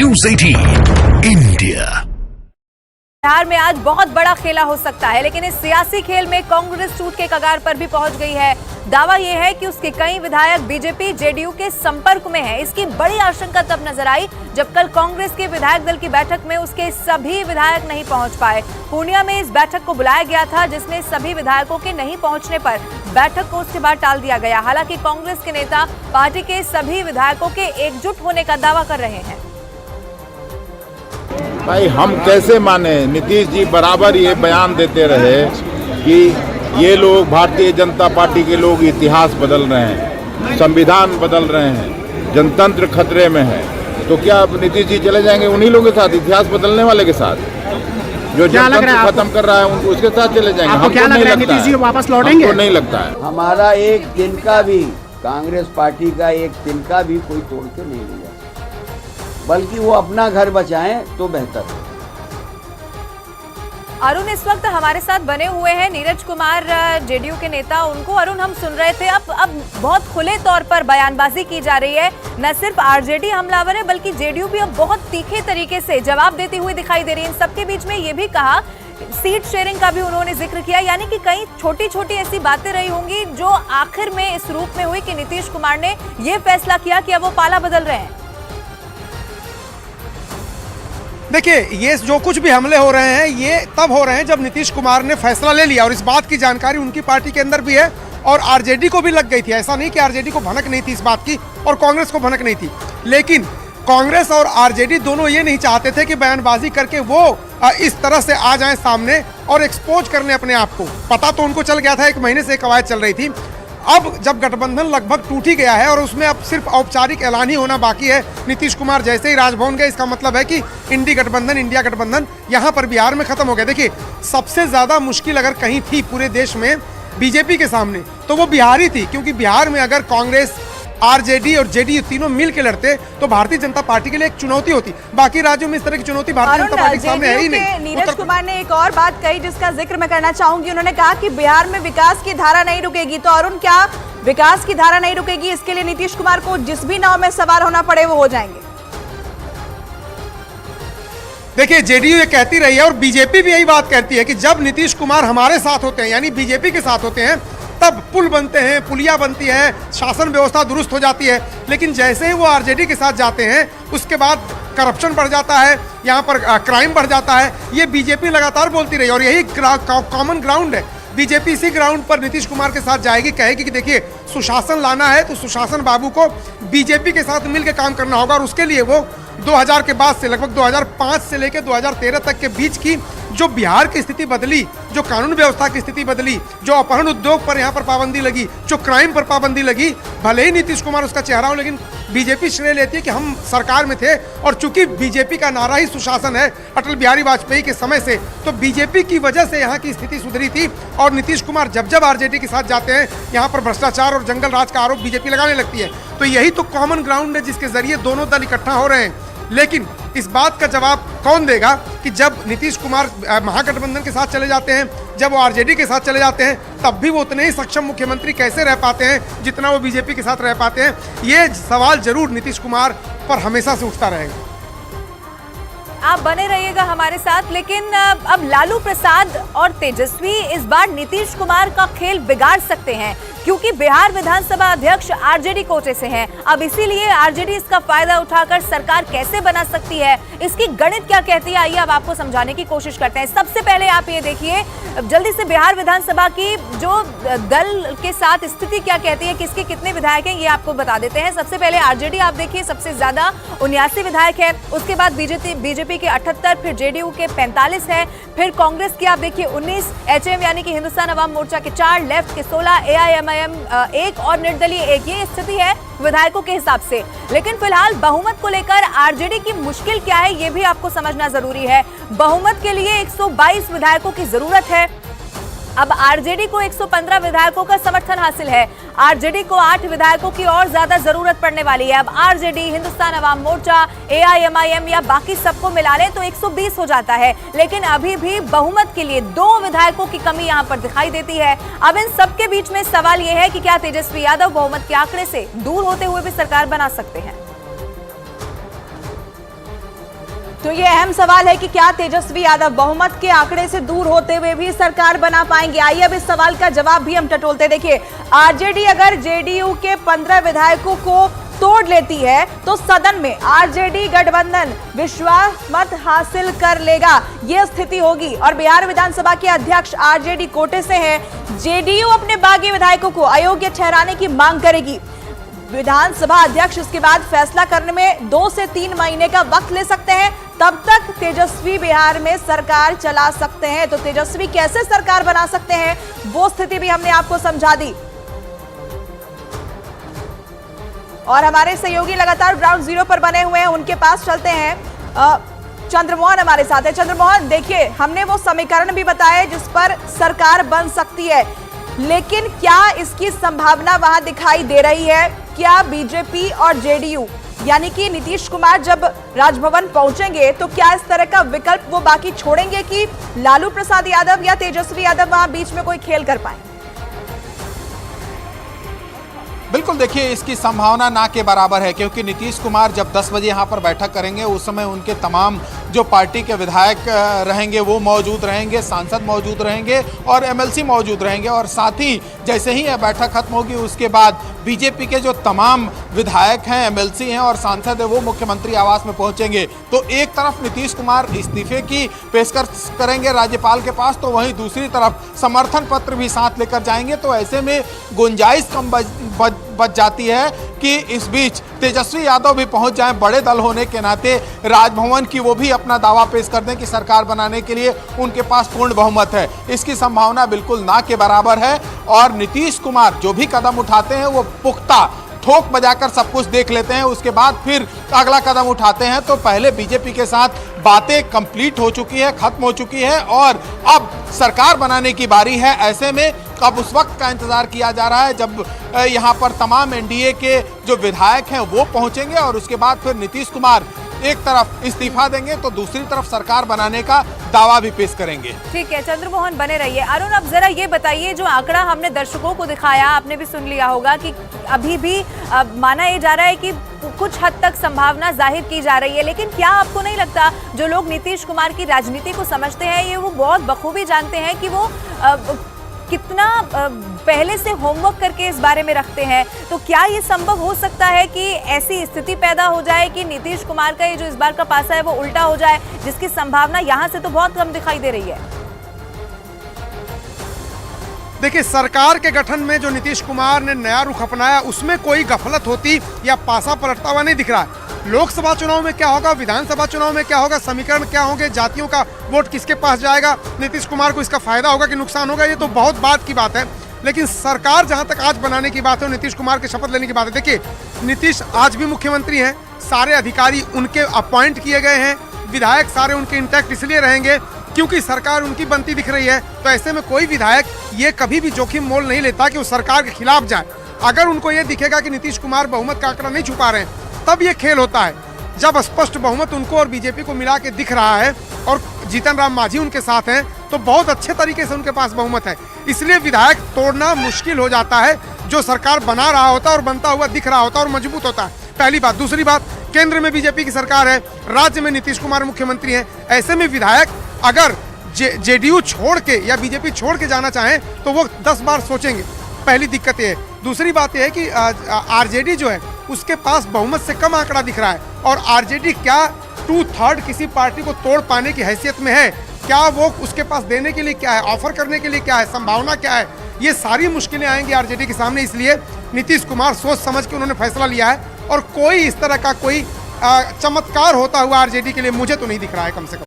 News 18 India. Bihar में आज बहुत बड़ा खेला हो सकता है, लेकिन इस सियासी खेल में कांग्रेस टूट के कगार पर भी पहुंच गई है। दावा यह है कि उसके कई विधायक बीजेपी जेडीयू के संपर्क में हैं। इसकी बड़ी आशंका तब नजर आई जब कल कांग्रेस के विधायक दल की बैठक में उसके सभी विधायक नहीं पहुंच पाए। पूर्णिया में इस बैठक को बुलाया गया था, जिसमें सभी विधायकों के नहीं पहुंचने पर बैठक को उसके बाद टाल दिया गया। हालांकि कांग्रेस के नेता पार्टी के सभी विधायकों के एकजुट होने का दावा कर रहे हैं। भाई हम कैसे माने, नीतीश जी बराबर ये बयान देते रहे कि ये लोग भारतीय जनता पार्टी के लोग इतिहास बदल रहे हैं, संविधान बदल रहे हैं, जनतंत्र खतरे में है। तो क्या अब नीतीश जी चले जाएंगे उन्हीं लोगों के साथ, इतिहास बदलने वाले के साथ, जो जनतंत्र खत्म कर रहा है उसके साथ चले जाएंगे? हमको नहीं लगता है, नीतीश जी वापस लौटेंगे, नहीं लगता है। हमारा एक दिन का भी, कांग्रेस पार्टी का एक दिन का भी कोई तोड़ के नहीं लिया, बल्कि वो अपना घर बचाएं तो बेहतर है। अरुण इस वक्त हमारे साथ बने हुए हैं, नीरज कुमार जेडीयू के नेता, उनको अरुण हम सुन रहे थे। अब बहुत खुले तौर पर बयानबाजी की जा रही है। न सिर्फ आरजेडी हमलावर है, बल्कि जेडीयू भी अब बहुत तीखे तरीके से जवाब देती हुई दिखाई दे रही है। इन सबके बीच में ये भी कहा, सीट शेयरिंग का भी उन्होंने जिक्र किया, यानी कि कई छोटी छोटी ऐसी बातें रही होंगी जो आखिर में इस रूप में हुई कि नीतीश कुमार ने ये फैसला किया कि अब वो पाला बदल रहे हैं। देखिए, ये जो कुछ भी हमले हो रहे हैं ये तब हो रहे हैं जब नीतीश कुमार ने फैसला ले लिया, और इस बात की जानकारी उनकी पार्टी के अंदर भी है और आरजेडी को भी लग गई थी। ऐसा नहीं कि आरजेडी को भनक नहीं थी इस बात की और कांग्रेस को भनक नहीं थी, लेकिन कांग्रेस और आरजेडी दोनों ये नहीं चाहते थे कि बयानबाजी करके वो इस तरह से आ जाएं सामने और एक्सपोज करने अपने आप को। पता तो उनको चल गया था, 1 महीने से कवायद चल रही थी। अब जब गठबंधन लगभग टूट ही गया है और उसमें अब सिर्फ औपचारिक ऐलान ही होना बाकी है, नीतीश कुमार जैसे ही राजभवन गए, इसका मतलब है कि इंडिया गठबंधन यहाँ पर बिहार में खत्म हो गया। देखिए, सबसे ज्यादा मुश्किल अगर कहीं थी पूरे देश में बीजेपी के सामने तो वो बिहार ही थी, क्योंकि बिहार में अगर कांग्रेस, आरजेडी और जेडीयू तीनों मिल के लड़ते तो भारतीय जनता पार्टी के लिए एक चुनौती होती। बाकी राज्यों में इस तरह की चुनौती भारतीय जनता पार्टी के सामने है ही नहीं। नीरज कुमार ने एक और बात कही जिसका जिक्र मैं करना चाहूंगी। उन्होंने कहा कि बिहार में विकास की धारा नहीं रुकेगी। तो अरुण, क्या विकास की धारा नहीं रुकेगी, इसके लिए नीतीश कुमार को जिस भी नाव में सवार होना पड़े वो हो जाएंगे? देखिए, जेडीयू ये कहती रही है और बीजेपी भी यही बात कहती है कि जब नीतीश कुमार हमारे साथ होते हैं, यानी बीजेपी के साथ होते हैं, तब पुल बनते हैं, पुलिया बनती है, शासन व्यवस्था दुरुस्त हो जाती है। लेकिन जैसे ही वो आरजेडी के साथ जाते हैं उसके बाद करप्शन बढ़ जाता है, यहाँ पर क्राइम बढ़ जाता है। ये बीजेपी लगातार बोलती रही और यही कॉमन ग्राउंड है। बीजेपी इसी ग्राउंड पर नीतीश कुमार के साथ जाएगी, कहेगी कि देखिए, सुशासन लाना है तो सुशासन बाबू को बीजेपी के साथ मिलकर काम करना होगा। और उसके लिए वो 2000 के बाद से लगभग 2005 से लेकर 2013 तक के बीच की जो बिहार की स्थिति बदली, जो कानून व्यवस्था की स्थिति बदली, जो अपहरण उद्योग पर यहाँ पर पाबंदी लगी, जो क्राइम पर पाबंदी लगी, भले ही नीतीश कुमार उसका चेहरा हो, लेकिन बीजेपी श्रेय लेती है कि हम सरकार में थे। और चूंकि बीजेपी का नारा ही सुशासन है अटल बिहारी वाजपेयी के समय से, तो बीजेपी की वजह से यहाँ की स्थिति सुधरी थी। और नीतीश कुमार जब आरजेडी के साथ जाते हैं, यहाँ पर भ्रष्टाचार और जंगल राज का आरोप बीजेपी लगाने लगती है। तो यही तो कॉमन ग्राउंड है जिसके जरिए दोनों दल इकट्ठा हो रहे हैं। लेकिन इस बात का जवाब कौन देगा कि जब नीतीश कुमार महागठबंधन के साथ चले जाते हैं, जब वो आरजेडी के साथ चले जाते हैं, तब भी वो उतने ही सक्षम मुख्यमंत्री कैसे रह पाते हैं जितना वो बीजेपी के साथ रह पाते हैं? ये सवाल जरूर नीतीश कुमार पर हमेशा से उठता रहेगा। आप बने रहिएगा हमारे साथ। लेकिन अब लालू प्रसाद और तेजस्वी इस बार नीतीश कुमार का खेल बिगाड़ सकते हैं, क्योंकि बिहार विधानसभा अध्यक्ष आरजेडी कोटे से हैं। अब इसीलिए आरजेडी इसका फायदा उठाकर सरकार कैसे बना सकती है, इसकी गणित क्या कहती है, आइए अब आपको समझाने की कोशिश करते हैं। सबसे पहले आप ये देखिए जल्दी से, बिहार विधानसभा की जो दल के साथ स्थिति क्या कहती है, किसके कितने विधायक हैं, ये आपको बता देते हैं। सबसे पहले आरजेडी आप देखिए, सबसे ज्यादा 79 विधायक है। उसके बाद बीजेपी के 78, फिर जेडीयू के 45 है, फिर कांग्रेस की आप देखिए 19, एचएम यानी कि हिंदुस्तान अवाम मोर्चा के 4, लेफ्ट के 16, एआईएमआईएम 1 और निर्दलीय 1। ये स्थिति है विधायकों के हिसाब से। लेकिन फिलहाल बहुमत को लेकर आरजेडी की मुश्किल क्या है ये भी आपको समझना जरूरी है। बहुमत के लिए 122 विधायकों की जरूरत है। अब आरजेडी को 115 विधायकों का समर्थन हासिल है। आरजेडी को 8 विधायकों की और ज्यादा जरूरत पड़ने वाली है। अब आरजेडी, हिंदुस्तान अवाम मोर्चा, एआईएमआईएम या बाकी सबको मिला लें तो 120 हो जाता है। लेकिन अभी भी बहुमत के लिए 2 विधायकों की कमी यहां पर दिखाई देती है। अब इन सबके बीच में सवाल यह है कि क्या तेजस्वी यादव बहुमत के आंकड़े से दूर होते हुए भी सरकार बना सकते हैं? तो ये अहम सवाल है कि क्या तेजस्वी यादव बहुमत के आंकड़े से दूर होते हुए भी सरकार बना पाएंगे। आइए अब इस सवाल का जवाब भी हम टटोलते। देखिए, आरजेडी अगर जेडीयू के 15 विधायकों को तोड़ लेती है तो सदन में आरजेडी गठबंधन विश्वास मत हासिल कर लेगा, यह स्थिति होगी। और बिहार विधानसभा के अध्यक्ष आरजेडी कोटे से हैं, जेडीयू अपने बागी विधायकों को अयोग्य ठहराने की मांग करेगी। विधानसभा अध्यक्ष इसके बाद फैसला करने में 2 से 3 महीने का वक्त ले सकते हैं। तब तक तेजस्वी बिहार में सरकार चला सकते हैं। तो तेजस्वी कैसे सरकार बना सकते हैं, वो स्थिति भी हमने आपको समझा दी। और हमारे सहयोगी लगातार ग्राउंड जीरो पर बने हुए हैं, उनके पास चलते हैं। चंद्रमोहन हमारे साथ है। चंद्रमोहन, देखिए, हमने वो समीकरण भी बताए जिस पर सरकार बन सकती है, लेकिन क्या इसकी संभावना वहां दिखाई दे रही है? क्या बीजेपी और जेडीयू यानी कि नीतीश कुमार जब राजभवन पहुंचेंगे तो क्या इस तरह का विकल्प वो बाकी छोड़ेंगे कि लालू प्रसाद यादव या तेजस्वी यादव वहां बीच में कोई खेल कर पाए? बिल्कुल, देखिए, इसकी संभावना ना के बराबर है, क्योंकि नीतीश कुमार जब 10 बजे यहाँ पर बैठक करेंगे उस समय उनके तमाम जो पार्टी के विधायक रहेंगे वो मौजूद रहेंगे, सांसद मौजूद रहेंगे और एमएलसी मौजूद रहेंगे। और साथ ही जैसे ही यह बैठक खत्म होगी उसके बाद बीजेपी के जो तमाम विधायक हैं, एमएलसी हैं और सांसद हैं वो मुख्यमंत्री आवास में पहुंचेंगे। तो एक तरफ नीतीश कुमार इस्तीफे की पेशकश करेंगे राज्यपाल के पास, तो वहीं दूसरी तरफ समर्थन पत्र भी साथ लेकर जाएंगे। तो ऐसे में गुंजाइश कम बच जाती है कि इस बीच तेजस्वी यादव भी पहुंच जाएं बड़े दल होने के नाते राजभवन की, वो भी अपना दावा पेश कर दें कि सरकार बनाने के लिए उनके पास पूर्ण बहुमत है। इसकी संभावना बिल्कुल ना के बराबर है। और नीतीश कुमार जो भी कदम उठाते हैं वो पुख्ता ठोक बजाकर सब कुछ देख लेते हैं, उसके बाद फिर अगला कदम उठाते हैं। तो पहले बीजेपी के साथ बातें कंप्लीट हो चुकी है, खत्म हो चुकी है और अब सरकार बनाने की बारी है। ऐसे में अब उस वक्त का इंतजार किया जा रहा है जब यहाँ पर तमाम एनडीए के जो विधायक हैं वो पहुंचेंगे और उसके बाद फिर नीतीश कुमार एक तरफ इस्तीफा देंगे तो दूसरी तरफ सरकार बनाने का दावा भी पेश करेंगे। ठीक है, चंद्रमोहन बने रहिए। अरुण, अब जरा ये बताइए, जो आंकड़ा हमने दर्शकों को दिखाया, आपने भी सुन लिया होगा कि अभी भी माना ये जा रहा है कि कुछ हद तक संभावना जाहिर की जा रही है, लेकिन क्या आपको नहीं लगता जो लोग नीतीश कुमार की राजनीति को समझते हैं ये वो बहुत बखूबी जानते हैं कि वो कितना पहले से होमवर्क करके इस बारे में रखते हैं? तो क्या ये संभव हो सकता है कि ऐसी स्थिति पैदा हो जाए कि नीतीश कुमार का ये जो इस बार का पासा है वो उल्टा हो जाए, जिसकी संभावना यहां से तो बहुत कम दिखाई दे रही है? देखिए, सरकार के गठन में जो नीतीश कुमार ने नया रुख अपनाया उसमें कोई गफलत होती या पासा पलटता हुआ नहीं दिख रहा है। लोकसभा चुनाव में क्या होगा, विधानसभा चुनाव में क्या होगा, समीकरण क्या होंगे, जातियों का वोट किसके पास जाएगा, नीतीश कुमार को इसका फायदा होगा कि नुकसान होगा, ये तो बहुत बात की बात है। लेकिन सरकार जहां तक आज बनाने की बात है, नीतीश कुमार के शपथ लेने की बात है। देखिए, नीतीश आज भी मुख्यमंत्री हैं, सारे अधिकारी उनके अपॉइंट किए गए हैं, विधायक सारे उनके इंटैक्ट इसलिए रहेंगे क्योंकि सरकार उनकी बनती दिख रही है। तो ऐसे में कोई विधायक ये कभी भी जोखिम मोल नहीं लेता कि वो सरकार के खिलाफ जाए। अगर उनको ये दिखेगा कि नीतीश कुमार बहुमत का आंकड़ा नहीं छुपा रहे हैं तब ये खेल होता है। जब स्पष्ट बहुमत उनको और बीजेपी को मिला के दिख रहा है और जीतन राम मांझी उनके साथ हैं तो बहुत अच्छे तरीके से उनके पास बहुमत है, इसलिए विधायक तोड़ना मुश्किल हो जाता है। जो सरकार बना रहा होता है और बनता हुआ दिख रहा होता है और मजबूत होता है, पहली बात। दूसरी बात, केंद्र में बीजेपी की सरकार है, राज्य में नीतीश कुमार मुख्यमंत्री हैं। ऐसे में विधायक अगर जेडीयू छोड़ के या बीजेपी छोड़ के जाना चाहें तो वो 10 बार सोचेंगे, पहली दिक्कत ये है। दूसरी बात यह है कि आरजेडी जो है उसके पास बहुमत से कम आंकड़ा दिख रहा है और आरजेडी क्या 2/3 किसी पार्टी को तोड़ पाने की हैसियत में है? क्या वो उसके पास देने के लिए क्या है, ऑफर करने के लिए क्या है, संभावना क्या है? ये सारी मुश्किलें आएंगी आरजेडी के सामने। इसलिए नीतीश कुमार सोच समझ के उन्होंने फैसला लिया है और कोई इस तरह का कोई चमत्कार होता हुआ आरजेडी के लिए मुझे तो नहीं दिख रहा है, कम से कम।